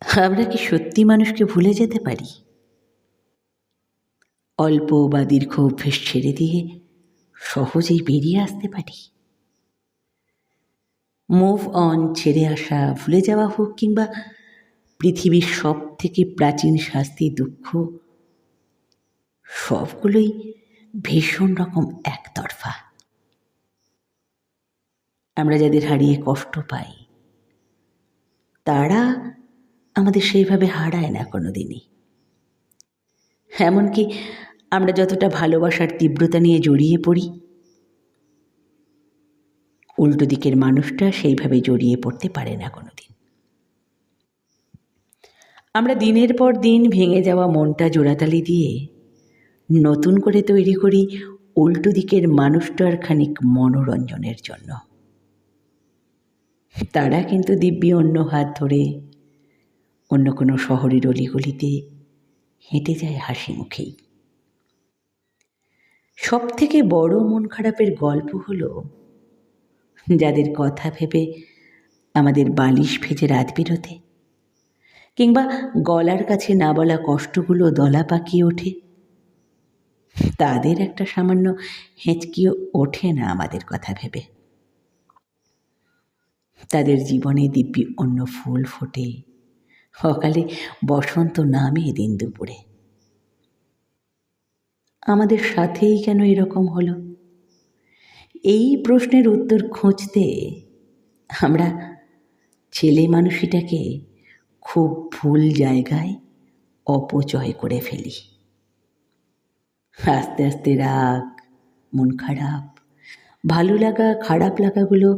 আমরা কি সত্যি মানুষকে ভুলে যেতে পারি? অল্প বা দীর্ঘ অভ্যেস ছেড়ে দিয়ে সহজেই বেরিয়ে আসতে পারি? মুভ অন, ছেড়ে আসা, ভুলে যাওয়া হোক কিংবা পৃথিবীর সব থেকে প্রাচীন শাস্তি দুঃখ, সবগুলোই ভীষণ রকম একতরফা। আমরা যাদের হারিয়ে কষ্ট পাই তারা আমাদের সেইভাবে হারায় না কোনো দিনই। এমনকি আমরা যতটা ভালোবাসার তীব্রতা নিয়ে জড়িয়ে পড়ি, উল্টো দিকের মানুষটা সেইভাবে জড়িয়ে পড়তে পারে না কোনো দিন। আমরা দিনের পর দিন ভেঙে যাওয়া মনটা জোড়াতালি দিয়ে নতুন করে তৈরি করি উল্টো দিকের মানুষটার খানিক মনোরঞ্জনের জন্য। তারা কিন্তু দিব্যি অন্য হাত ধরে অন্য কোনো শহরের অলিগলিতে হেঁটে যায় হাসি মুখেই। সব থেকে বড় মন খারাপের গল্প হলো যাদের কথা ভেবে আমাদের বালিশ ভেজে রাত বেরোতে কিংবা গলার কাছে না বলা কষ্টগুলো দলা পাকিয়ে ওঠে, তাদের একটা সামান্য হেঁচকিও ওঠে না আমাদের কথা ভেবে। তাদের জীবনে দিব্যি অন্য ফুল ফোটে, সকালে বসন্ত নামে দিন দুপুরে। আমাদের সাথেই কেন এরকম হলো? এই প্রশ্নের উত্তর খুঁজতে আমরা ছেলে মানুষটাকে খুব ভুল জায়গায় অপচয় করে ফেলি। আস্তে আস্তে রাগ, মন খারাপ, ভালো লাগা, খারাপ লাগাগুলো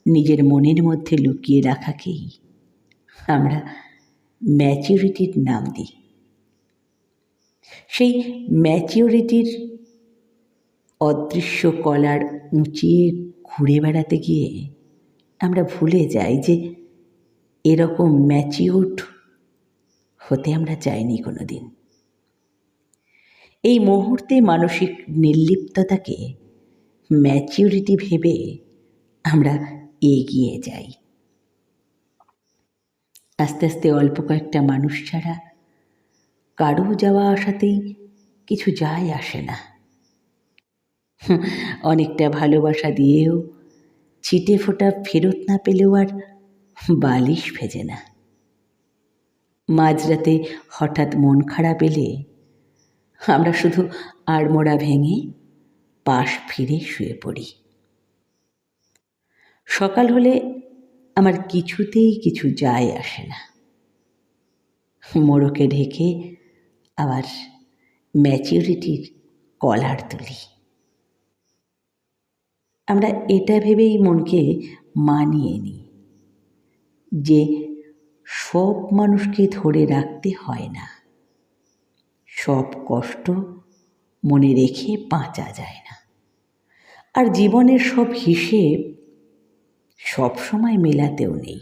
নিজের মনের মধ্যে লুকিয়ে রাখাকেই আমরা ম্যাচিউরিটির নাম দিই। সেই ম্যাচিউরিটির অদৃশ্য কলার উঁচিয়ে ঘুরে বেড়াতে গিয়ে আমরা ভুলে যাই যে এরকম ম্যাচিউরড হতে আমরা চাইনি কোনো দিন। এই মুহূর্তে মানসিক নির্লিপ্ততাকে ম্যাচিউরিটি ভেবে আমরা এগিয়ে যাই। আস্তে আস্তে অল্প কয়েকটা মানুষ ছাড়া কারো যাওয়া আসাতেই কিছু যায় আসে না। অনেকটা ভালোবাসা দিয়েও ছিটে ফোঁটা ফেরত না পেলেও আর বালিশ ভেজে না। মাঝরাতে হঠাৎ মন খারাপ এলে আমরা শুধু আড়মোড়া ভেঙে পাশ ফিরে শুয়ে পড়ি। সকাল হলে আমার কিছুতেই কিছু যায় আসে না। মোড়কে ঢেকে আবার ম্যাচিউরিটির কলার তুলি। আমরা এটা ভেবেই মনকে মানিয়ে নিই যে সব মানুষকে ধরে রাখতে হয় না, সব কষ্ট মনে রেখে বাঁচা যায় না, আর জীবনের সব হিসেব সব সময় মেলাতেও নেই।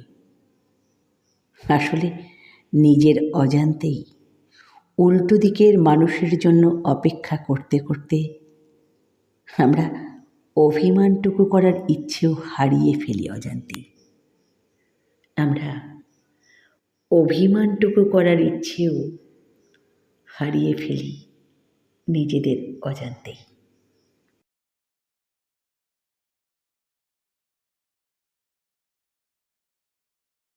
আসলে নিজের অজান্তেই উল্টো দিকের মানুষের জন্য অপেক্ষা করতে করতে আমরা অভিমানটুকু করার ইচ্ছেও হারিয়ে ফেলি অজান্তেই। আমরা অভিমানটুকু করার ইচ্ছেও হারিয়ে ফেলি নিজেদের অজান্তেই।